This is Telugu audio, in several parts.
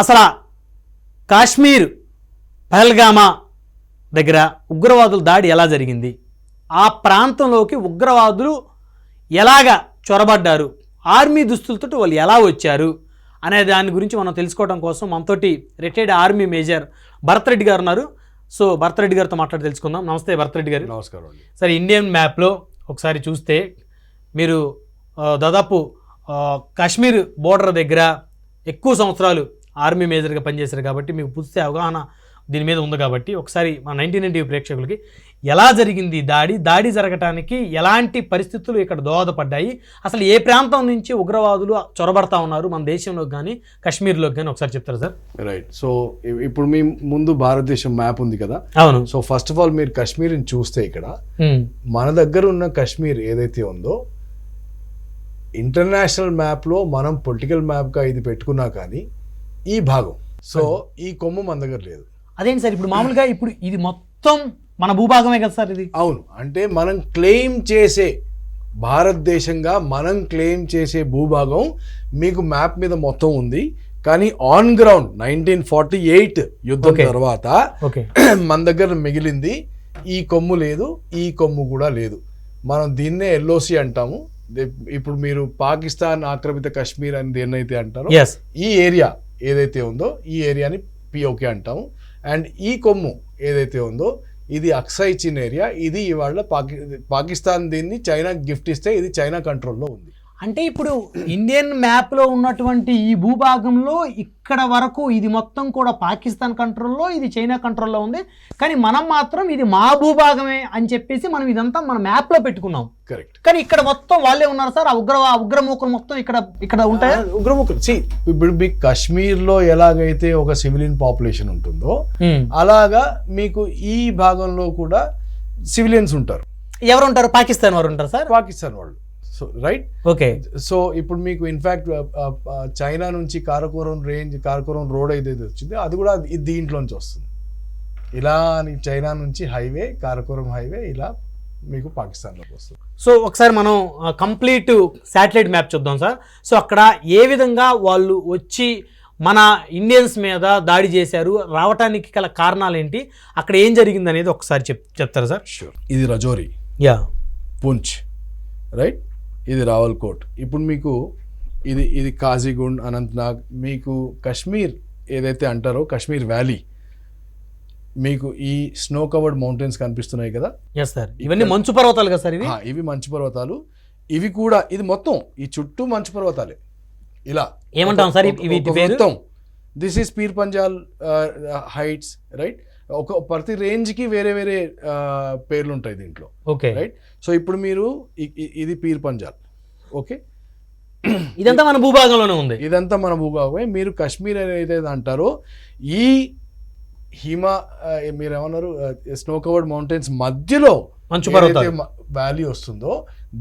అసలు కాశ్మీర్ పహల్గామా దగ్గర ఉగ్రవాదుల దాడి ఎలా జరిగింది, ఆ ప్రాంతంలోకి ఉగ్రవాదులు ఎలాగ చొరబడ్డారు, ఆర్మీ దుస్తులతో వాళ్ళు ఎలా వచ్చారు అనే దాని గురించి మనం తెలుసుకోవడం కోసం మనతోటి retired army major Bharat Reddy గారు ఉన్నారు. సో భరత్ రెడ్డి గారితో మాట్లాడి తెలుసుకుందాం. నమస్తే భరత్ రెడ్డి గారు. నమస్కారం అండి. సరే, ఇండియన్ మ్యాప్లో ఒకసారి చూస్తే మీరు దాదాపు కాశ్మీర్ బోర్డర్ దగ్గర ఎక్కువ సంవత్సరాలు ఆర్మీ మేజర్గా పనిచేశారు కాబట్టి మీకు పూర్తి అవగాహన దీని మీద ఉంది. కాబట్టి ఒకసారి మా 1990 ప్రేక్షకులకి ఎలా జరిగింది దాడి జరగటానికి ఎలాంటి పరిస్థితులు ఇక్కడ దోహదపడ్డాయి, అసలు ఏ ప్రాంతం నుంచి ఉగ్రవాదులు చొరబడతా ఉన్నారు మన దేశంలోకి కానీ కాశ్మీర్లోకి కానీ ఒకసారి చెప్తారా సార్? రైట్. సో ఇప్పుడు మీ ముందు భారతదేశం మ్యాప్ ఉంది కదా. అవును. సో ఫస్ట్ ఆఫ్ ఆల్ మీరు కాశ్మీర్ని చూస్తే ఇక్కడ మన దగ్గర ఉన్న కాశ్మీర్ ఏదైతే ఉందో ఇంటర్నేషనల్ మ్యాప్లో మనం పొలిటికల్ మ్యాప్గా ఇది పెట్టుకున్నా కానీ ఈ భాగం, సో ఈ కొమ్ము మన దగ్గర లేదు. అదేంటి సార్, ఇప్పుడు మామూలుగా ఇప్పుడు ఇది మొత్తం మన భూభాగమే కదా సార్ ఇది? అవును, అంటే మనం క్లెయిమ్ చేసే భారతదేశంగా మనం క్లెయిమ్ చేసే భూభాగం మీకు మ్యాప్ మీద మొత్తం ఉంది. కానీ ఆన్ గ్రౌండ్ 1948 యుద్ధం తర్వాత మన దగ్గర మిగిలింది ఈ కొమ్ము లేదు, ఈ కొమ్ము కూడా లేదు. మనం దీన్నే ఎల్ఓసి అంటాము. ఇప్పుడు మీరు పాకిస్తాన్ ఆక్రమిత కాశ్మీర్ అని దేన్నైతే అంటారో ఈ ఏరియా ఏదైతే ఉందో ఈ ఏరియాని పిఓకే అంటాము. అండ్ ఈ కొమ్ము ఏదైతే ఉందో ఇది అక్సై చిన్ ఏరియా. ఇది ఇవాళ పాకిస్తాన్ దీన్ని చైనా గిఫ్ట్ ఇస్తే ఇది చైనా కంట్రోల్లో ఉంది. అంటే ఇప్పుడు ఇండియన్ మ్యాప్లో ఉన్నటువంటి ఈ భూభాగంలో ఇక్కడ వరకు ఇది మొత్తం కూడా పాకిస్తాన్ కంట్రోల్లో, ఇది చైనా కంట్రోల్లో ఉంది. కానీ మనం మాత్రం ఇది మా భూభాగమే అని చెప్పేసి మనం ఇదంతా మన మ్యాప్లో పెట్టుకున్నాం. కరెక్ట్. కానీ ఇక్కడ మొత్తం వాళ్ళే ఉన్నారు సార్. ఆ ఉగ్రమూకలు మొత్తం ఇక్కడ ఉంటాయి. ఉగ్రమూకలు ఇప్పుడు మీకు కాశ్మీర్లో ఎలాగైతే ఒక సివిలియన్ పాపులేషన్ ఉంటుందో అలాగా మీకు ఈ భాగంలో కూడా సివిలియన్స్ ఉంటారు. ఎవరు ఉంటారు? పాకిస్తాన్ వారు ఉంటారు సార్. పాకిస్తాన్ వాళ్ళు. So right. ఓకే. సో ఇప్పుడు మీకు ఇన్ఫాక్ట్ చైనా నుంచి కారకోరం రోడ్ ఏదైతే వచ్చిందో అది కూడా దీంట్లోంచి వస్తుంది. ఇలా చైనా నుంచి హైవే, కారకోరం హైవే ఇలా మీకు పాకిస్తాన్లోకి వస్తుంది. సో ఒకసారి మనం కంప్లీట్ శాటిలైట్ మ్యాప్ చూద్దాం సార్. సో అక్కడ ఏ విధంగా వాళ్ళు వచ్చి మన ఇండియన్స్ మీద దాడి చేశారు, రావటానికి గల కారణాలు ఏంటి, అక్కడ ఏం జరిగింది అనేది ఒకసారి చెప్తారా సార్? షూర్. ఇది రజౌరి, పుంచ్, రైట్. ఇది రావల్కోట్. ఇప్పుడు మీకు ఇది కాజీగుండ్, అనంతనాగ్. మీకు కాశ్మీర్ ఏదైతే అంటారో కాశ్మీర్ వ్యాలీ, మీకు ఈ స్నో కవర్డ్ మౌంటైన్స్ కనిపిస్తున్నాయి కదా. సార్ ఇవన్నీ మంచు పర్వతాలు కదా సార్? ఇవి మంచు పర్వతాలు. ఇవి కూడా ఇది మొత్తం ఈ చుట్టూ మంచు పర్వతాలే. ఇలా ఏమంటాం సార్ మొత్తం? This is peer Panjal heights, right. ఒక ప్రతి రేంజ్కి వేరే వేరే పేర్లు ఉంటాయి దీంట్లో. Okay, right. సో ఇప్పుడు మీరు ఇది పీర్ పంజాల్. ఓకే, ఇదంతా మన భూభాగంలోనే ఉంది. ఇదంతా మన భూభాగమే. మీరు కాశ్మీర్ ఏదైతే అంటారో ఈ మీరు ఏమన్నారు స్నో కవర్డ్ మౌంటైన్స్ మధ్యలో మంచు పర్వతాలు వ్యాలీ వస్తుందో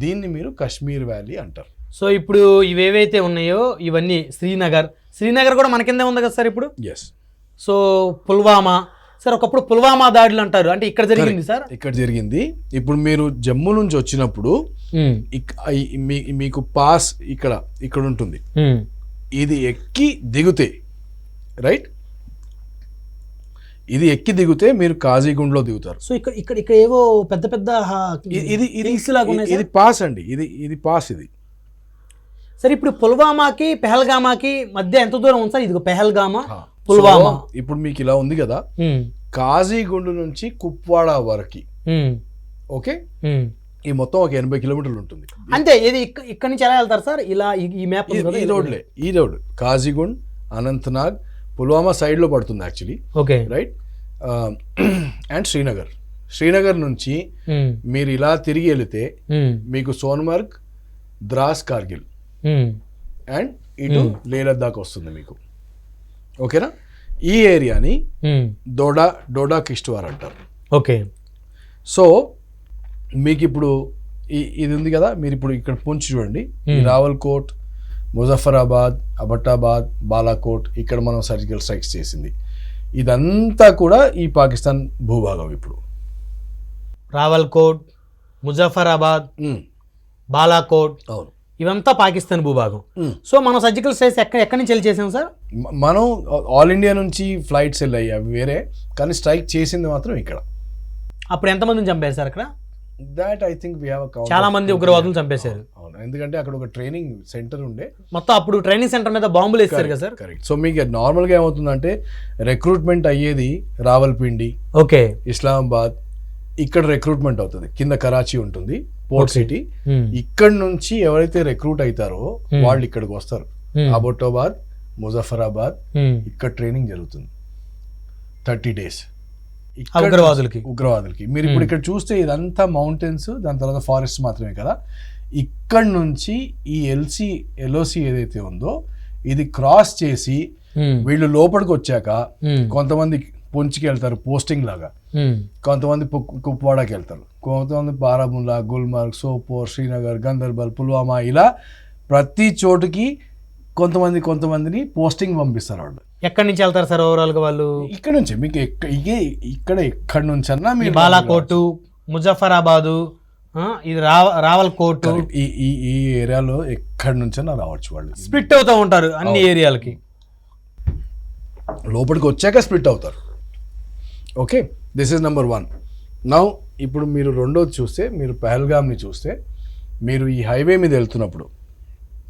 దీన్ని మీరు కాశ్మీర్ వ్యాలీ అంటారు. సో ఇప్పుడు ఇవేవైతే ఉన్నాయో ఇవన్నీ శ్రీనగర్ కూడా మన కిందే ఉంది కదా సార్ ఇప్పుడు? ఎస్. సో పుల్వామా సార్, ఒకప్పుడు పుల్వామా దాడులు అంటారు, అంటే ఇక్కడ జరిగింది సార్? ఇక్కడ జరిగింది. ఇప్పుడు మీరు జమ్మూ నుంచి వచ్చినప్పుడు మీకు పాస్ ఇక్కడ ఉంటుంది. ఇది ఎక్కి దిగుతే, రైట్, ఇది ఎక్కి దిగుతే మీరు కాజీగుండ్లో దిగుతారు. సో ఇక్కడ ఏవో పెద్ద పెద్ద ఇది పాస్ అండి. ఇది పాస్. ఇది సార్ ఇప్పుడు పుల్వామాకి పెహల్గామాకి మధ్య ఎంత దూరం ఉంది సార్? ఇది పెహల్గామా, పుల్వామా. ఇప్పుడు మీకు ఇలా ఉంది కదా, కాజీగుండ్ నుంచి కుప్వాడ వరకు, ఓకే, ఈ మొత్తం ఒక 80 కిలోమీటర్లు ఉంటుంది. అంతే. ఇది ఇక్కడ నుంచి ఎలా వెళ్తారు సార్? ఇలా ఈ మ్యాప్ ఈ రోడ్ కాజీగుండ్, అనంతనాగ్, పుల్వామా సైడ్ లో పడుతుంది actually. Okay, right. And Srinagar నుంచి మీరు ఇలా తిరిగి వెళితే మీకు సోన్మర్గ్, ద్రాస్, కార్గిల్ అండ్ ఇటు లేహ్ లద్దాఖ్ వస్తుంది మీకు. ఓకేనా? ఈ ఏరియాని డోడా కిష్ట్వార్ అంటారు. ఓకే. సో మీకు ఇప్పుడు ఇది ఉంది కదా, మీరు ఇప్పుడు ఇక్కడ పుంచ్ చూడండి, రావల్కోట్, ముజఫరాబాద్, అబట్టాబాద్, బాలాకోట్, ఇక్కడ మనం సర్జికల్ స్ట్రైక్స్ చేసింది. ఇదంతా కూడా ఈ పాకిస్తాన్ భూభాగం. ఇప్పుడు రావల్కోట్, ముజఫరాబాద్, బాలాకోట్, అవును, ఇవంతా పాకిస్తాన్ భూభాగం. సో మనం సర్జికల్ స్ట్రైక్స్ ఎక్కడి నుంచి వెళ్ళి చేసాం సార్? మనం ఆల్ ఇండియా నుంచి ఫ్లైట్స్ వెళ్ళాయి, అవి వేరే, కానీ స్ట్రైక్ చేసింది మాత్రం ఇక్కడ. అప్పుడు ఎంతమందిని చంపారు సార్ అక్కడ? That I think we have a చాలా మంది ఉగ్రవాదులు చంపేశారు. అవును, ఎందుకంటే అక్కడ ఒక ట్రైనింగ్ సెంటర్ ఉండే, మొత్తం అప్పుడు ట్రైనింగ్ సెంటర్ మీద బాంబులు వేస్తారు కదా సార్? కరెక్ట్. సో మీకు నార్మల్గా ఏమవుతుందంటే రిక్రూట్మెంట్ అయ్యేది రావల్పిండి, ఓకే, ఇస్లామాబాద్, ఇక్కడ రిక్రూట్మెంట్ అవుతుంది. కింద కరాచీ ఉంటుంది, పోర్ట్ సిటీ. ఇక్కడ నుంచి ఎవరైతే రిక్రూట్ అవుతారో వాళ్ళు ఇక్కడికి వస్తారు. అబోటాబాద్, ముజఫరాబాద్, ఇక్కడ ట్రైనింగ్ జరుగుతుంది 30 days ఉగ్రవాదులకి. మీరు ఇప్పుడు ఇక్కడ చూస్తే ఇదంతా మౌంటైన్స్, దాని తర్వాత ఫారెస్ట్ మాత్రమే కదా. ఇక్కడ నుంచి ఈ ఎల్ఓసి ఏదైతే ఉందో ఇది క్రాస్ చేసి వీళ్ళు లోపలికి వచ్చాక కొంతమంది పొంచికి వెళ్తారు పోస్టింగ్ లాగా, కొంతమంది కుప్వాడాకి వెళ్తారు, కొంతమంది బారాముల్లా, గుల్మర్గ్, సోపోర్, శ్రీనగర్, గందర్బల్, పుల్వామా, ఇలా ప్రతి చోటుకి కొంతమందిని పోస్టింగ్ పంపిస్తారు. వాళ్ళు ఎక్కడి నుంచి వెళ్తారు సార్ ఓవరాల్ గా? వాళ్ళు ఇక్కడ నుంచి మీకు ఇక్కడ ఎక్కడి నుంచి అన్నా మీరు బాలాకోటు, ముజఫరాబాదు, ఇది రావల్కోట్, ఈ ఏరియాలో ఎక్కడి నుంచైనా రావచ్చు. వాళ్ళు స్ప్లిట్ అవుతూ ఉంటారు అన్ని ఏరియాలకి. లోపలికి వచ్చాక స్ప్లిట్ అవుతారు. Okay, this is number 1. Now ఇప్పుడు మీరు రెండోది చూస్తే, మీరు పహల్గామ్ని చూస్తే, మీరు ఈ హైవే మీద వెళ్తున్నప్పుడు,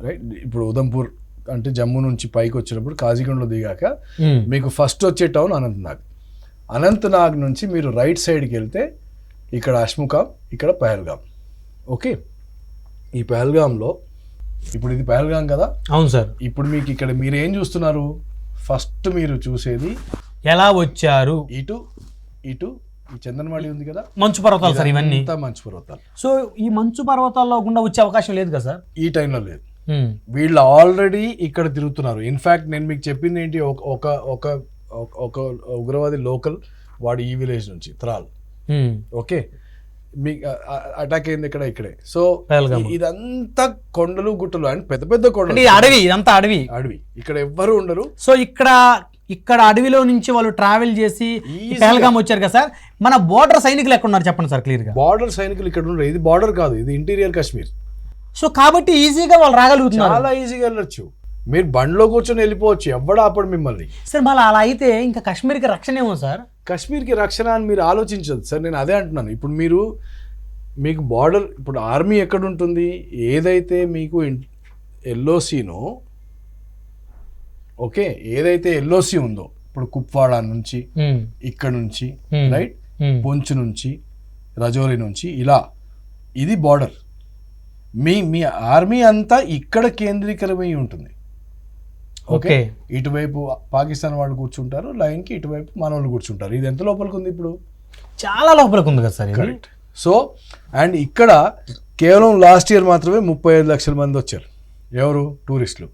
రైట్, ఇప్పుడు ఉదంపూర్ అంటే జమ్మూ నుంచి పైకి వచ్చినప్పుడు కాజీగండ్లో దిగాక మీకు ఫస్ట్ వచ్చే టౌన్ అనంతనాగ్ నుంచి మీరు రైట్ సైడ్కి వెళ్తే ఇక్కడ అష్ముఖాం, ఇక్కడ పహల్గాం. ఓకే, ఈ పహల్గాంలో ఇప్పుడు ఇది పహల్గాం కదా? అవును సార్. ఇప్పుడు మీకు ఇక్కడ మీరు ఏం చూస్తున్నారు? ఫస్ట్ మీరు చూసేది ఎలా వచ్చారు, ఇటు ఈ చందనవాడి ఉంది కదా, మంచు పర్వతాలు సార్, ఇవన్నీ మంచు పర్వతాలు. సో ఈ మంచు పర్వతాల్లో గుండా వచ్చే అవకాశం లేదు కదా సార్? ఈ టైంలో లేదు. వీళ్ళు ఆల్రెడీ ఇక్కడ తిరుగుతున్నారు. ఇన్ఫాక్ట్ నేను మీకు చెప్పింది ఏంటి, ఒక ఉగ్రవాది లోకల్, వాడు ఈ విలేజ్ నుంచి త్రాల్. ఓకే, మీకు అటాక్ అయింది ఇక్కడే. సో ఇదంతా కొండలు గుట్టలు అండ్ పెద్ద పెద్ద కొండలు, అడవి, ఇదంతా అడవి. ఇక్కడ ఎవ్వరు ఉండరు. సో ఇక్కడ అడవిలో నుంచి వాళ్ళు ట్రావెల్ చేసి పహల్గాం వచ్చారు కదా సార్. మన బోర్డర్ సైనికులు ఎక్కడ ఉన్నారు చెప్పండి సార్ క్లియర్ గా? బోర్డర్ సైనికులు ఇక్కడ ఉన్నారు. ఇది బోర్డర్ కాదు, ఇది ఇంటీరియర్ కాశ్మీర్. సో కాబట్టి ఈజీగా వాళ్ళు రాగలుగుతున్నారు, చాలా ఈజీగా వెళ్ళొచ్చు. మీరు బండ్లో కూర్చొని వెళ్ళిపోవచ్చు, ఎవడు ఆపడు మిమ్మల్ని. సార్ మళ్ళీ అలా అయితే ఇంకా కాశ్మీర్కి రక్షణ ఏమో సార్? కాశ్మీర్కి రక్షణ అని మీరు ఆలోచించదు సార్, నేను అదే అంటున్నాను. ఇప్పుడు మీకు బార్డర్, ఇప్పుడు ఆర్మీ ఎక్కడ ఉంటుంది? ఏదైతే మీకు ఎల్ఓసీనో, ఓకే, ఏదైతే ఎల్ఓసి ఉందో, ఇప్పుడు కుప్వాడా నుంచి, ఇక్కడ నుంచి, రైట్, పొంచ్ నుంచి, రజౌరి నుంచి, ఇలా ఇది బార్డర్. మీ ఆర్మీ అంతా ఇక్కడ కేంద్రీకరమై ఉంటుంది. ఓకే, ఇటువైపు పాకిస్తాన్ వాళ్ళు కూర్చుంటారు లైన్కి, ఇటువైపు మన వాళ్ళు కూర్చుంటారు. ఇది ఎంత లోపలికి ఉంది? ఇప్పుడు చాలా లోపలికి ఉంది కదా సార్. కరెక్ట్. సో అండ్ ఇక్కడ కేవలం లాస్ట్ ఇయర్ మాత్రమే 35 లక్షల మంది వచ్చారు. ఎవరు? టూరిస్టులు.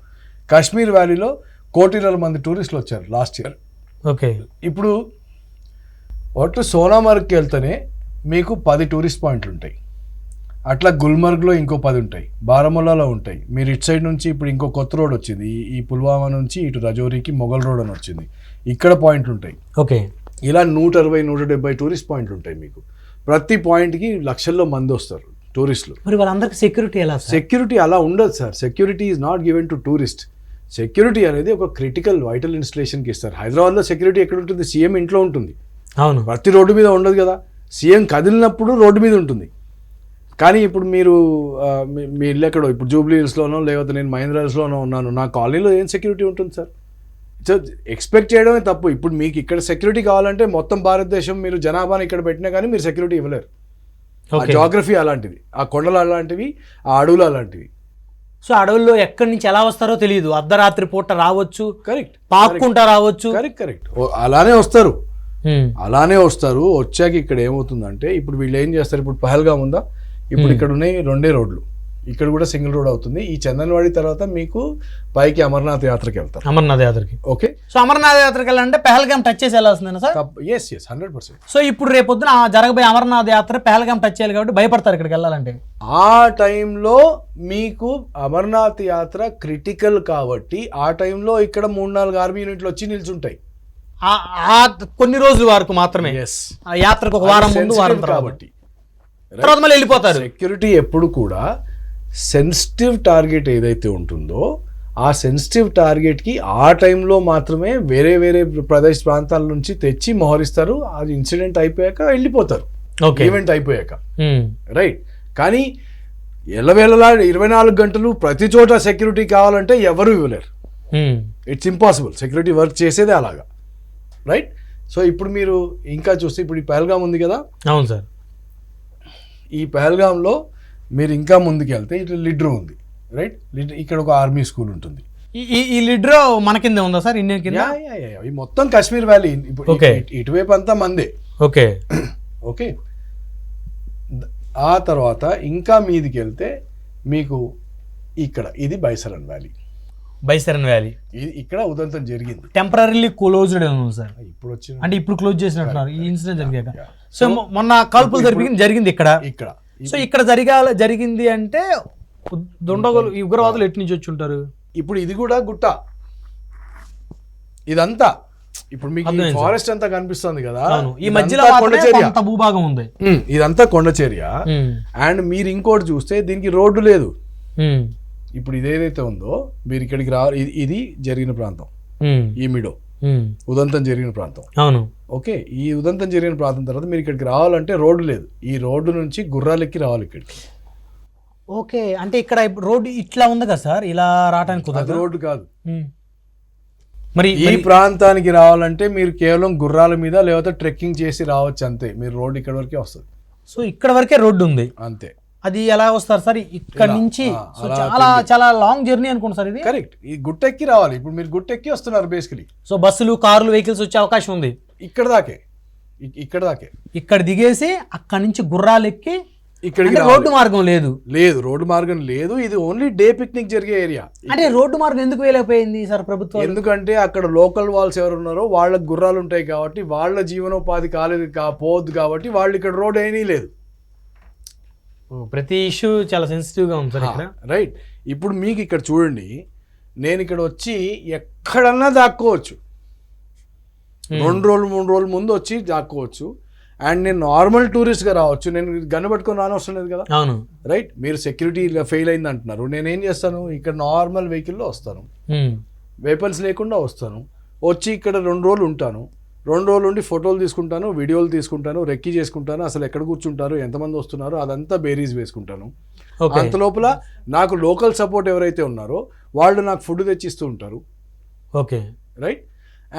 కాశ్మీర్ వ్యాలీలో 1 కోటి మంది టూరిస్టులు వచ్చారు లాస్ట్ ఇయర్. ఓకే, ఇప్పుడు ఒట్టు సోనామర్గ్కి వెళ్తేనే మీకు 10 టూరిస్ట్ పాయింట్లు ఉంటాయి. అట్లా గుల్మర్గ్లో ఇంకో 10 ఉంటాయి, బారాముల్లాలో ఉంటాయి. మీరు ఇటు సైడ్ నుంచి ఇప్పుడు ఇంకో కొత్త రోడ్ వచ్చింది, ఈ పుల్వామా నుంచి ఇటు రజౌరీకి మొఘల్ రోడ్ అని వచ్చింది, ఇక్కడ పాయింట్లు ఉంటాయి. ఓకే, ఇలా 160-170 టూరిస్ట్ పాయింట్లు ఉంటాయి. మీకు ప్రతి పాయింట్కి లక్షల్లో మంది వస్తారు టూరిస్టులు. మరి వాళ్ళందరికీ సెక్యూరిటీ ఎలా? సెక్యూరిటీ అలా ఉండదు sir. Security is not given to tourist. Security అనేది ఒక క్రిటికల్ వైటల్ ఇన్స్టలేషన్కి ఇస్తారు. హైదరాబాద్లో సెక్యూరిటీ ఎక్కడ ఉంటుంది? సీఎం ఇంట్లో ఉంటుంది. అవును, ప్రతి రోడ్డు మీద ఉండదు కదా. సీఎం కదిలినప్పుడు రోడ్డు మీద ఉంటుంది. కానీ ఇప్పుడు మీరు మీ ఇల్లు ఎక్కడో, ఇప్పుడు జూబ్లీ హిల్స్లోనో లేకపోతే నేను మహేంద్ర హిల్స్లోనో ఉన్నాను, నా కాలనీలో ఏం సెక్యూరిటీ ఉంటుంది సార్? సో ఎక్స్పెక్ట్ చేయడమే తప్పు. ఇప్పుడు మీకు ఇక్కడ సెక్యూరిటీ కావాలంటే మొత్తం భారతదేశం మీరు జనాభాని ఇక్కడ పెట్టినా కానీ మీరు సెక్యూరిటీ ఇవ్వలేరు. ఆ జాగ్రఫీ అలాంటిది, ఆ కొండలు అలాంటివి, ఆ అడవులు అలాంటివి. సో అడవుల్లో ఎక్కడి నుంచి ఎలా వస్తారో తెలియదు. అర్ధరాత్రి పూట రావచ్చు, కరెక్ట్, పాక్కుంటా రావచ్చు. కరెక్ట్. అలానే వస్తారు. వచ్చాక ఇక్కడ ఏమవుతుందంటే, ఇప్పుడు వీళ్ళు ఏం చేస్తారు? ఇప్పుడు పహల్గాం ఉందా, ఇప్పుడు ఇక్కడ ఉన్నాయి 2 రోడ్లు, ఇక్కడ కూడా సింగిల్ రోడ్ అవుతుంది. ఈ చందన్వాడి తర్వాత మీకు పైకి అమర్నాథ్ యాత్రకి వెళ్తారు. అమర్నాథ్ యాత్రకి. ఓకే, సో అమర్నాథ్ యాత్రకి వెళ్ళాలంటే పహల్గాం టచ్ చేసి వెళ్ళాల్సిందేనా సార్? ఎస్ 100%. సో ఇప్పుడు రేపొద్దున జరగబోయే అమర్నాథ్ యాత్ర పహల్గాం టచ్ చేయాలి కాబట్టి భయపడతారు ఇక్కడికి వెళ్ళాలంటే. ఆ టైంలో మీకు అమర్నాథ్ యాత్ర క్రిటికల్ కాబట్టి ఆ టైంలో ఇక్కడ 3-4 ఆర్మీ యూనిట్లు వచ్చి నిల్చుంటాయి. కొన్ని రోజుల వరకు మాత్రమే, ఆ యాత్రకు ఒక వారం ముందు, వారం కాబట్టి తర్వాత మళ్ళీ వెళ్ళిపోతారు. సెక్యూరిటీ ఎప్పుడు కూడా సెన్సిటివ్ టార్గెట్ ఏదైతే ఉంటుందో ఆ సెన్సిటివ్ టార్గెట్కి ఆ టైంలో మాత్రమే వేరే వేరే ప్రాంతాల నుంచి తెచ్చి మోహరిస్తారు. అది ఇన్సిడెంట్ అయిపోయాక వెళ్ళిపోతారు, ఈవెంట్ అయిపోయాక, రైట్. కానీ ఎల్లవేళలా 24 గంటలు ప్రతి చోట సెక్యూరిటీ కావాలంటే ఎవరు ఇవ్వలేరు. It's impossible. సెక్యూరిటీ వర్క్ చేసేదే అలాగా, రైట్. సో ఇప్పుడు మీరు ఇంకా చూస్తే ఇప్పుడు ఈ పహల్గామ్ ఉంది కదా. అవును సార్. ఈ పహల్గామ్లో మీరు ఇంకా ముందుకు వెళ్తే ఇట్లా లిడ్రో ఉంది, రైట్. ఇక్కడ ఒక ఆర్మీ స్కూల్ ఉంటుంది. ఈ లిడ్రో మన కింద ఉందా సార్, ఇండియన్ కింద? ఈ మొత్తం కాశ్మీర్ వ్యాలీ ఇప్పుడు ఇటువైపు అంతా మందే. Okay okay. ఆ తర్వాత ఇంకా మీదికి వెళ్తే మీకు ఇక్కడ ఇది బైసరన్ వ్యాలీ. బైసరన్ వ్యాలీ ఇక్కడ ఉదంతం జరిగింది. Temporary closed sir. ఇప్పుడు వచ్చిన అంటే ఇప్పుడు క్లోజ్ చేసినట్టున్నారు ఈ ఇన్సిడెంట్ జరిగాక. సో మొన్న కాల్పులు జరిగింది ఇక్కడ. సో ఇక్కడ జరిగింది అంటే దుండగులు ఈ ఉగ్రవాదులు ఎటు నుంచి వచ్చి ఉంటారు? ఇప్పుడు ఇది కూడా గుట్ట ఇదంతా. ఇప్పుడు మీకు ఫారెస్ట్ అంతా కనిపిస్తుంది కదా, ఈ మధ్యలో కొంత భూభాగం ఉంది, ఇదంతా కొండ చర్య. అండ్ మీరు ఇంకోటి చూస్తే దీనికి రోడ్డు లేదు. ఇప్పుడు ఇదేదైతే ఉందో మీరు ఇక్కడికి ఇది జరిగిన ప్రాంతం, ఈ మిడో ఉదంతం జరిగిన ప్రాంతం. అవును. ఓకే. ఈ ఉదంతం జరిగిన ప్రాంతం తర్వాత మీరు ఇక్కడికి రావాలంటే రోడ్డు లేదు. ఈ రోడ్డు నుంచి గుర్రాలెక్కి రావాలి ఇక్కడికి. ఓకే. అంటే ఇక్కడ రోడ్డు ఇట్లా ఉంది కదా సార్, ఇలా రావడానికి అది రోడ్డు కాదు. మరి ఈ ప్రాంతానికి రావాలంటే మీరు కేవలం గుర్రాల మీద లేకపోతే ట్రెక్కింగ్ చేసి రావచ్చు అంతే. మీరు రోడ్డు ఇక్కడ వరకే వస్తుంది. సో ఇక్కడ వరకే రోడ్డు ఉంది అంతే. అది ఎలా వస్తారు సార్ ఇక్కడ నుంచి? చాలా లాంగ్ జర్నీ అనుకోండి సార్ ఇది. కరెక్ట్. ఈ గుట్టెక్కి రావాలి. ఇప్పుడు మీరు గుట్టెక్కి వస్తున్నారు బేసికలీ. సో బస్సులు, కార్లు, వెహికల్స్ వచ్చే అవకాశం ఉంది ఇక్కడ దాకే. ఇక్కడ దిగేసి అక్కడ నుంచి గుర్రాలు ఎక్కి ఇక్కడికి రోడ్డు మార్గం లేదు. రోడ్డు మార్గం లేదు. ఇది ఓన్లీ డే పిక్నిక్ జరిగే ఏరియా. అంటే రోడ్డు మార్గం ఎందుకు వేయలేకపోయింది సార్ ప్రభుత్వం? ఎందుకంటే అక్కడ లోకల్ వాల్స్ ఎవరు ఉన్నారో వాళ్ళకి గుర్రాలు ఉంటాయి కాబట్టి, వాళ్ళ జీవనోపాధి పోవద్దు కాబట్టి వాళ్ళు ఇక్కడ రోడ్ ఏమీ లేదు. ప్రతి ఇష్యూ చాలా సెన్సిటివ్గా ఉంది సార్ ఇక్కడ, రైట్. ఇప్పుడు మీకు ఇక్కడ చూడండి, నేను ఇక్కడ వచ్చి ఎక్కడన్నా దాక్కోవచ్చు. 2 రోజులు 3 రోజుల ముందు వచ్చి దాక్కోవచ్చు. అండ్ నేను నార్మల్ టూరిస్ట్గా రావచ్చు. నేను గన్ను పట్టుకొని రానవసరం లేదు కదా. అవును, రైట్. మీరు సెక్యూరిటీ ఫెయిల్ అయింది అంటున్నారు. నేనేం చేస్తాను, ఇక్కడ నార్మల్ వెహికల్లో వస్తాను, వెపన్స్ లేకుండా వస్తాను. వచ్చి ఇక్కడ 2 రోజులు ఉంటాను. 2 రోజులు ఉండి ఫోటోలు తీసుకుంటాను, వీడియోలు తీసుకుంటాను, రెక్కి చేసుకుంటాను. అసలు ఎక్కడ కూర్చుంటారు, ఎంతమంది వస్తున్నారు అదంతా బేరీజ్ వేసుకుంటాను. అంత లోపల నాకు లోకల్ సపోర్ట్ ఎవరైతే ఉన్నారో వాళ్ళు నాకు ఫుడ్ తెచ్చిస్తూ ఉంటారు. Okay, right.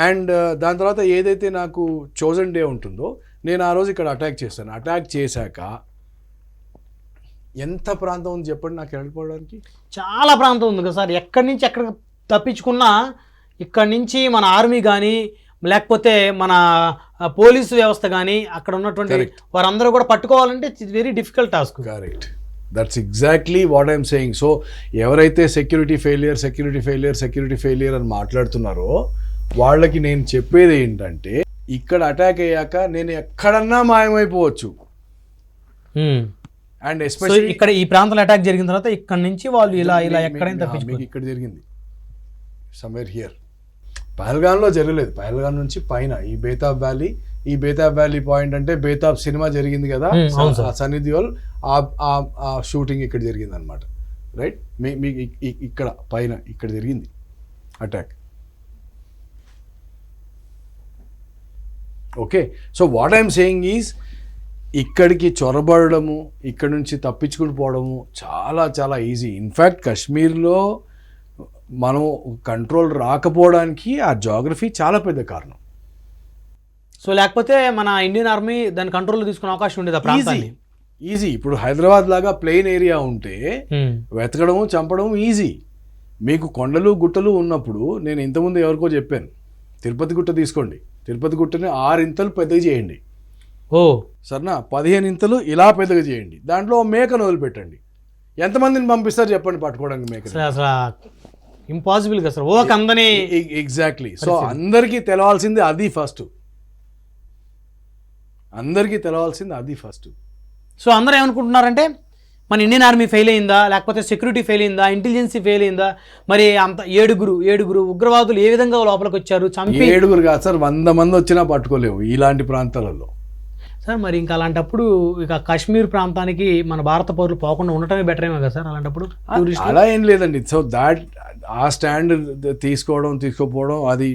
అండ్ దాని తర్వాత ఏదైతే నాకు చోజన్ డే ఉంటుందో నేను ఆ రోజు ఇక్కడ అటాక్ చేస్తాను. అటాక్ చేశాక ఎంత ప్రాంతం ఉంది చెప్పండి నాకు వెళ్ళిపోవడానికి? చాలా ప్రాంతం ఉంది కదా సార్. ఎక్కడి నుంచి ఎక్కడ తప్పించుకున్నా ఇక్కడి నుంచి మన ఆర్మీ కానీ లేకపోతే మన పోలీసు వ్యవస్థ కానీ అక్కడ ఉన్నటువంటి వారందరూ కూడా పట్టుకోవాలంటే it's very difficult task. Correct. That's exactly what I'm saying. So ఎవరైతే సెక్యూరిటీ ఫెయిలియర్ అని మాట్లాడుతున్నారో వాళ్ళకి నేను చెప్పేది ఏంటంటే, ఇక్కడ అటాక్ అయ్యాక నేను ఎక్కడన్నా మాయమైపోవచ్చు. అండ్ ఎస్పెషల్లీ ఇక్కడ ఈ ప్రాంతంలో అటాక్ జరిగిన తర్వాత ఇక్కడ నుంచి వాళ్ళు ఇలా ఎక్కడైనా తప్పించుకోవచ్చు. ఇక్కడ జరిగింది సమ్వేర్ హియర్. పహల్గామ్లో జరగలేదు. పహల్గామ్ నుంచి పైన ఈ బేతాబ్ వ్యాలీ పాయింట్ అంటే బేతాబ్ సినిమా జరిగింది కదా, సన్నీ దేఓల్ ఆ షూటింగ్ ఇక్కడ జరిగింది అనమాట, రైట్. మీ ఇక్కడ పైన ఇక్కడ జరిగింది attack. Okay. So what I'm saying is ఇక్కడికి చొరబడము, ఇక్కడ నుంచి తప్పించుకుని పోవడము చాలా చాలా ఈజీ. ఇన్ఫ్యాక్ట్ కాశ్మీర్లో మనం కంట్రోల్ రాకపోవడానికి ఆ జాగ్రఫీ చాలా పెద్ద కారణం. సో లేకపోతే మన ఇండియన్ ఆర్మీ దాని కంట్రోల్లో తీసుకునే అవకాశం ఉండేది ఆ ప్రాంతాన్ని. ఈజీ. ఇప్పుడు హైదరాబాద్ లాగా ప్లెయిన్ ఏరియా ఉంటే వెతకడము చంపడం ఈజీ. మీకు కొండలు గుట్టలు ఉన్నప్పుడు నేను ఇంతకుముందు ఎవరికో చెప్పాను, తిరుపతి గుట్ట తీసుకోండి, తిరుపతి గుట్టని 6 ఇంతలు పెద్దగా చేయండి. సరేనా, 15 ఇంతలు ఇలా పెద్దగా చేయండి. దాంట్లో మేకను వదిలిపెట్టండి. ఎంతమందిని పంపిస్తారు చెప్పండి పట్టుకోవడానికి మేకని? ఇంపాసిబుల్ కదా సార్. అందని ఎగ్జాక్ట్లీ. సో అందరికీ తెలవాల్సింది అది ఫస్ట్. సో అందరూ ఏమనుకుంటున్నారంటే మన ఇండియన్ ఆర్మీ ఫెయిల్ అయిందా, లేకపోతే సెక్యూరిటీ ఫెయిల్ అయిందా, ఇంటెలిజెన్సీ ఫెయిల్ అయిందా, మరి అంత ఏడుగురు ఉగ్రవాదులు ఏ విధంగా లోపలికి వచ్చారు? 7 కాదు సార్, 100 మంది వచ్చినా పట్టుకోలేవు ఇలాంటి ప్రాంతాలలో. సార్ మరి ఇంకా అలాంటప్పుడు ఇక కాశ్మీర్ ప్రాంతానికి మన భారత పౌరులు పోకుండా ఉండటమే బెటర్ ఏమో కదా సార్ అలాంటప్పుడు అలా ఏం లేదండి. సో దాట్ ఆ స్టాండ్ తీసుకోపోవడం అది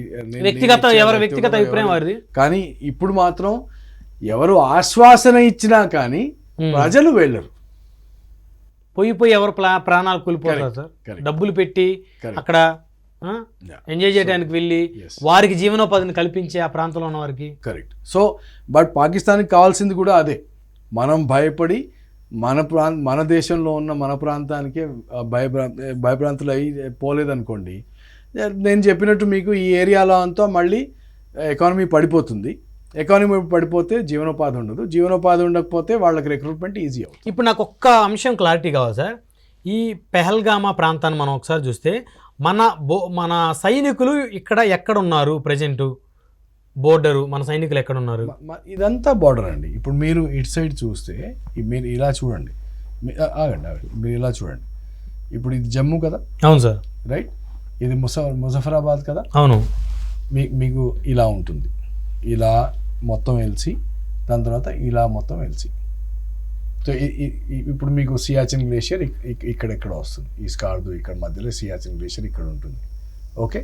ఎవరి వ్యక్తిగత అభిప్రాయం వారిది. కానీ ఇప్పుడు మాత్రం ఎవరు ఆశ్వాసన ఇచ్చినా కానీ ప్రజలు వెళ్ళరు. పోయి ఎవరు ప్రాణాలు కోల్పోతారు సార్, డబ్బులు పెట్టి అక్కడ ఎంజాయ్ చేయడానికి వెళ్ళి వారికి జీవనోపాధిని కల్పించే ఆ ప్రాంతంలో ఉన్న వారికి. కరెక్ట్. సో బట్ పాకిస్తాన్కి కావాల్సింది కూడా అదే. మనం భయపడి మన దేశంలో ఉన్న మన ప్రాంతానికి భయభ్రాంతులు అయి పోలేదనుకోండి, నేను చెప్పినట్టు మీకు ఈ ఏరియాలో అంతా మళ్ళీ ఎకానమీ పడిపోతుంది. ఎకానమీ పడిపోతే జీవనోపాధి ఉండదు, జీవనోపాధి ఉండకపోతే వాళ్ళకి రిక్రూట్మెంట్ ఈజీ అవుతుంది. ఇప్పుడు నాకు ఒక్క అంశం క్లారిటీ కావాలి సార్. ఈ పెహల్గామా ప్రాంతాన్ని మనం ఒకసారి చూస్తే మన సైనికులు ఇక్కడ ఎక్కడ ఉన్నారు ప్రజెంట్? బోర్డరు మన సైనికులు ఎక్కడ ఉన్నారు? ఇదంతా బోర్డర్ అండి. ఇప్పుడు మీరు ఇటు సైడ్ చూస్తే మీరు ఇలా చూడండి, ఆగండి మీరు ఇలా చూడండి. ఇప్పుడు ఇది జమ్మూ కదా? అవును సార్. రైట్. ఇది ముజఫరాబాద్ కదా? అవును. మీకు ఇలా ఉంటుంది, ఇలా మొత్తం ఎల్సి, దాని తర్వాత ఇలా మొత్తం ఎల్సి. సో ఇప్పుడు మీకు సియాచిన్ గ్లేషియర్ ఇక్కడెక్కడ వస్తుంది, ఈ స్కార్దు ఇక్కడ మధ్యలో సియాచిన్ గ్లేషియర్ ఇక్కడ ఉంటుంది. ఓకే.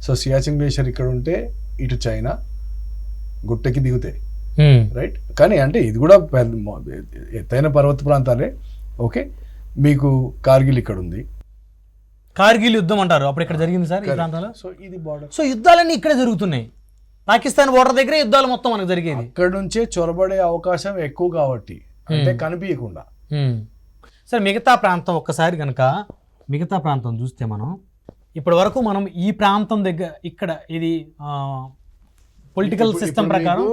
సో సియాచిన్ గ్లేషియర్ ఇక్కడ ఉంటే ఇటు చైనా గుట్టకి దిగుతాయి. రైట్. కానీ అంటే ఇది కూడా ఎత్తైన పర్వత ప్రాంతాలే. ఓకే. మీకు కార్గిల్ ఇక్కడ ఉంది. కార్గిల్ యుద్ధం అంటారు, అప్పుడు ఇక్కడ జరిగింది సార్ ఈ ప్రాంతాల్లో. సో ఇది బోర్డర్. సో యుద్ధాలన్నీ ఇక్కడే జరుగుతున్నాయి. పాకిస్తాన్ బోర్డర్ దగ్గరే యుద్ధాలు మొత్తం మనకు జరిగేది. ఇక్కడ నుంచే చొరబడే అవకాశం ఎక్కువ కాబట్టి, అంటే కనిపించకుండా. సార్ మిగతా ప్రాంతం ఒక్కసారి కనుక మిగతా ప్రాంతం చూస్తే మనం ఇప్పటి వరకు మనం ఈ ప్రాంతం దగ్గర ఇక్కడ ఇది పొలిటికల్ సిస్టమ్ ప్రకారం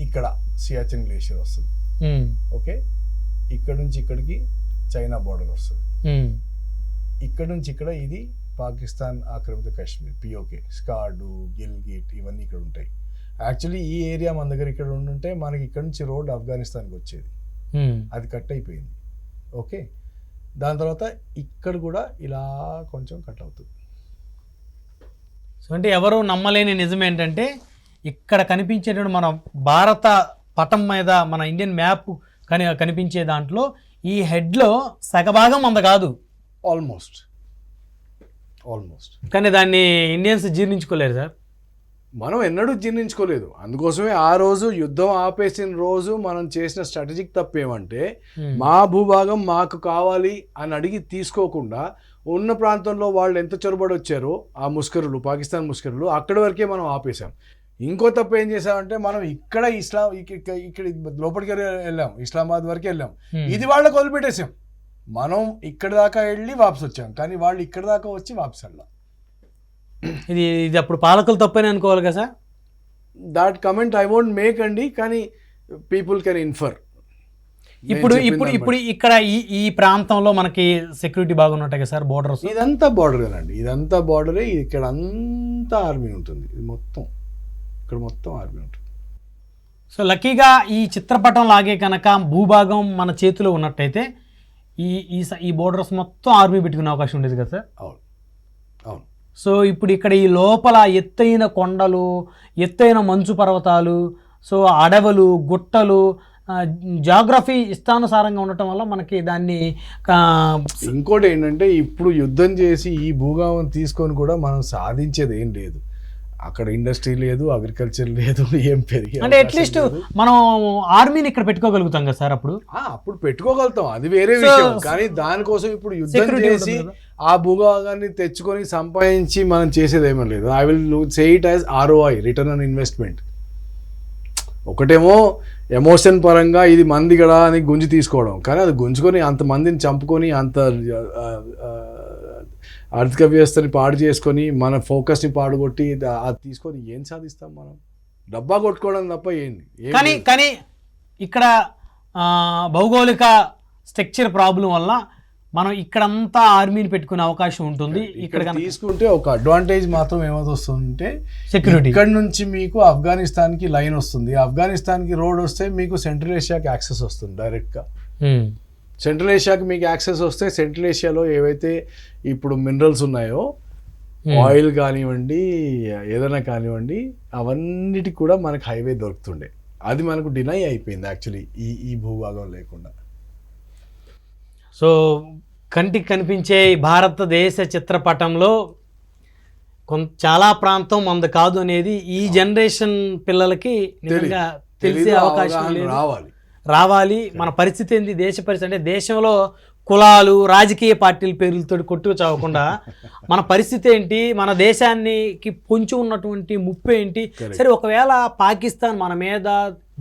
ఇక్కడ సియాచిన్ గ్లేషియర్ వస్తుంది. ఓకే. ఇక్కడ నుంచి ఇక్కడికి చైనా బోర్డర్ వస్తుంది. ఇక్కడ నుంచి ఇక్కడ ఇది పాకిస్తాన్ ఆక్రమిత కాశ్మీర్, పిఓకే, స్కార్డు, గిల్గిట్ ఇవన్నీ ఇక్కడ ఉంటాయి. యాక్చువల్లీ ఈ ఏరియా మన దగ్గర ఇక్కడ ఉండుంటే మనకి ఇక్కడ నుంచి రోడ్ ఆఫ్ఘనిస్తాన్కి వచ్చేది, అది కట్ అయిపోయింది. ఓకే. దాని తర్వాత ఇక్కడ కూడా ఇలా కొంచెం కట్ అవుతుంది. సో అంటే ఎవరు నమ్మలేని నిజం ఏంటంటే ఇక్కడ కనిపించేటువంటి మన భారత పటం మీద మన ఇండియన్ మ్యాప్ కనిపించే దాంట్లో ఈ హెడ్లో సగభాగం అంత కాదు, ఆల్మోస్ట్. కానీ దాన్ని ఇండియన్స్ జీర్ణించుకోలేరు సార్. మనం ఎన్నడూ జీర్ణించుకోలేదు. అందుకోసమే ఆ రోజు యుద్ధం ఆపేసిన రోజు మనం చేసిన స్ట్రాటజిక్ తప్పు ఏమంటే మా భూభాగం మాకు కావాలి అని అడిగి తీసుకోకుండా ఉన్న ప్రాంతంలో వాళ్ళు ఎంత చొరబడి వచ్చారో ఆ ముస్కరులు, పాకిస్తాన్ ముస్కరులు, అక్కడి వరకే మనం ఆపేసాం. ఇంకో తప్పు ఏం చేసామంటే మనం ఇక్కడ ఇక్కడ లోపలికి వెళ్ళాం, ఇస్లామాబాద్ వరకు వెళ్ళాం, ఇది వాళ్ళకి వదిలిపెట్టేసాం. మనం ఇక్కడ దాకా వెళ్ళి వాపసు వచ్చాం, కానీ వాళ్ళు ఇక్కడ దాకా వచ్చి వాపసు వెళ్ళాం. ఇది అప్పుడు పాలకులు తప్పని అనుకోవాలి కదా sir. That comment I won't make అండి, కానీ పీపుల్ కెన్ ఇన్ఫర్. ఇప్పుడు ఇక్కడ ఈ ప్రాంతంలో మనకి సెక్యూరిటీ బాగున్నట్టే కదా సార్, బోర్డర్స్ ఇదంతా బోర్డరేనండి, ఇదంతా బోర్డరే. ఇక్కడ అంతా ఆర్మీ ఉంటుంది, ఇది మొత్తం ఇక్కడ మొత్తం ఆర్మీ ఉంటుంది. సో లక్కీగా ఈ చిత్రపటం లాగే కనుక భూభాగం మన చేతిలో ఉన్నట్టయితే ఈ బోర్డర్స్ మొత్తం ఆర్మీ పెట్టుకునే అవకాశం ఉండేది కదా సార్. అవును, అవును. సో ఇప్పుడు ఇక్కడ ఈ లోపల ఎత్తైన కొండలు, ఎత్తైన మంచు పర్వతాలు, సో అడవులు, గుట్టలు, జాగ్రఫీ ఇష్టానుసారంగా ఉండటం వల్ల మనకి దాన్ని ఇంకోటి ఏంటంటే ఇప్పుడు యుద్ధం చేసి ఈ భూభాగం తీసుకొని కూడా మనం సాధించేది ఏం లేదు. అక్కడ ఇండస్ట్రీ లేదు, అగ్రికల్చర్ లేదు, ఏం పెరిగి అంటే అట్లీస్ట్ మనం ఆర్మీని ఇక్కడ పెట్టుకోగలుగుతాం కదా సార్. అప్పుడు పెట్టుకోగలుగుతాం, అది వేరే విషయం. కానీ దానికోసం ఇప్పుడు యుద్ధం చేసి ఆ భూభాగాన్ని తెచ్చుకొని సంపాదించి మనం చేసేది ఏమీ లేదు. I will say it as ROI, return on investment. ఒకటేమో ఎమోషన్ పరంగా ఇది మంది కదా అని గుంజి తీసుకోవడం, కానీ అది గుంజుకొని అంతమందిని చంపుకొని అంత ఆర్థిక వ్యవస్థని పాడు చేసుకొని మన ఫోకస్ని పాడుకొట్టి అది తీసుకొని ఏం సాధిస్తాం మనం? డబ్బా కొట్టుకోవడం తప్ప ఏంది. కానీ ఇక్కడ భౌగోళిక స్ట్రక్చర్ ప్రాబ్లం వల్ల మనం ఇక్కడంతా ఆర్మీని పెట్టుకునే అవకాశం ఉంటుంది. ఇక్కడ తీసుకుంటే ఒక అడ్వాంటేజ్ మాత్రం ఏమవుతుందంటే సెక్యూరిటీ. ఇక్కడ నుంచి మీకు ఆఫ్ఘనిస్తాన్కి లైన్ వస్తుంది, ఆఫ్ఘనిస్తాన్కి రోడ్ వస్తే మీకు సెంట్రల్ ఏషియాకి యాక్సెస్ వస్తుంది డైరెక్ట్గా. సెంట్రల్ ఏషియాకి మీకు యాక్సెస్ వస్తే సెంట్రల్ ఏషియాలో ఏవైతే ఇప్పుడు మినరల్స్ ఉన్నాయో ఆయిల్ కానివ్వండి, ఏదైనా కానివ్వండి, అవన్నిటికి కూడా మనకు హైవే దొరుకుతుండే. అది మనకు డినై అయిపోయింది యాక్చువల్లీ ఈ భూభాగం లేకుండా. సో కంటికి కనిపించే ఈ భారతదేశ చిత్రపటంలో చాలా ప్రాంతం మనది కాదు అనేది ఈ జనరేషన్ పిల్లలకి నిజంగా తెలిసే అవకాశం లేదు. రావాలి. మన పరిస్థితి ఏంది, దేశ పరిస్థితి అంటే దేశంలో కులాలు, రాజకీయ పార్టీల పేర్లతో కొట్టుకు చావకుండా మన పరిస్థితి ఏంటి, మన దేశానికి పొంచి ఉన్నటువంటి ముప్పు ఏంటి. సరే, ఒకవేళ పాకిస్తాన్ మన మీద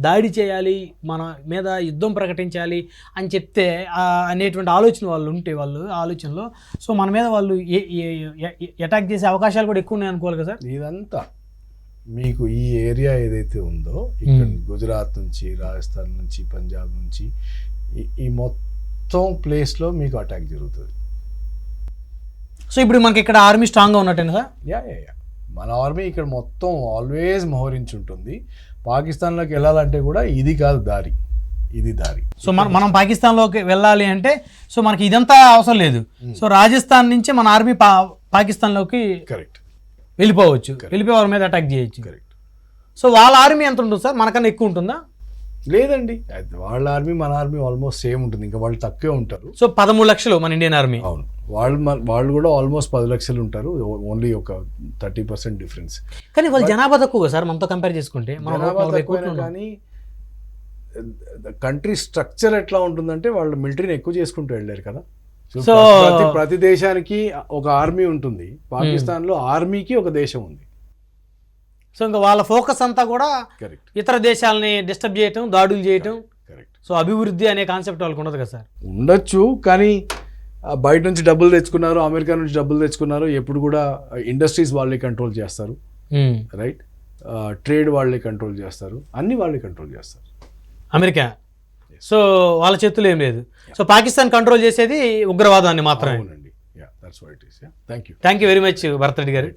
దాడి చేయాలి, మన మీద యుద్ధం ప్రకటించాలి అని చెప్తే అనేటువంటి ఆలోచన వాళ్ళు ఉంటే వాళ్ళు ఆలోచనలో, సో మన మీద వాళ్ళు అటాక్ చేసే అవకాశాలు కూడా ఎక్కువ ఉన్నాయి అనుకోవాలి కదా సార్. ఇదంతా మీకు ఈ ఏరియా ఏదైతే ఉందో ఇక్కడ గుజరాత్ నుంచి, రాజస్థాన్ నుంచి, పంజాబ్ నుంచి ఈ మొత్తం ప్లేస్లో మీకు అటాక్ జరుగుతుంది. సో ఇప్పుడు మనకి ఇక్కడ ఆర్మీ స్ట్రాంగ్గా ఉన్నట్టేనా సార్? యా మన ఆర్మీ ఇక్కడ మొత్తం ఆల్వేస్ మోహరించి ఉంటుంది. పాకిస్తాన్లోకి వెళ్ళాలంటే కూడా ఇది కాదు దారి, ఇది దారి. సో మనం పాకిస్తాన్లోకి వెళ్ళాలి అంటే సో మనకి ఇదంతా అవసరం లేదు. సో రాజస్థాన్ నుంచి మన ఆర్మీ పాకిస్తాన్లోకి కరెక్ట్ వెళ్ళిపోవచ్చు, వెళ్ళిపోయి వారి మీద అటాక్ చేయొచ్చు. కరెక్ట్. సో వాళ్ళ ఆర్మీ ఎంత ఉంటుంది సార్, మనకన్నా ఎక్కువ ఉంటుందా? లేదండి, వాళ్ళ ఆర్మీ మన ఆర్మీ ఆల్మోస్ట్ సేమ్ ఉంటుంది, ఇంకా వాళ్ళు తక్కువే ఉంటారు. సో 13 లక్షలు మన ఇండియన్ ఆర్మీ. అవును, వాళ్ళు కూడా ఆల్మోస్ట్ 10 లక్షలు ఉంటారు, ఓన్లీ ఒక 30% డిఫరెన్స్. కానీ వాళ్ళ జనాభా తక్కువ సార్ మనతో కంపేర్ చేసుకుంటే. కానీ కంట్రీ స్ట్రక్చర్ ఎట్లా ఉంటుందంటే వాళ్ళు మిలిటరీని ఎక్కువ చేసుకుంటూ వెళ్ళారు కదా. సో ప్రతి దేశానికి ఒక ఆర్మీ ఉంటుంది. పాకిస్తాన్ లో ఆర్మీకి ఒక దేశం ఉంది. సో ఇంకా వాళ్ళ ఫోకస్ అంతా కూడా కరెక్ట్ ఇతర దేశాలని డిస్టర్బ్ చేయటం, దాడులు చేయటం. కరెక్ట్. సో అభివృద్ధి అనే కాన్సెప్ట్ వాళ్ళకి ఉండదు కదా సార్? ఉండొచ్చు, కానీ బయట నుంచి డబ్బులు తెచ్చుకున్నారు, అమెరికా నుంచి డబ్బులు తెచ్చుకున్నారు. ఎప్పుడు కూడా ఇండస్ట్రీస్ వాళ్ళే కంట్రోల్ చేస్తారు, రైట్? ట్రేడ్ వాళ్ళే కంట్రోల్ చేస్తారు, అన్ని వాళ్ళే కంట్రోల్ చేస్తారు అమెరికా. సో వాళ్ళ చేతులు ఏం లేదు. సో పాకిస్తాన్ కంట్రోల్ చేసేది ఉగ్రవాదాన్ని మాత్రమే. అవునండి. Thank you very much Bharat Reddy గారు.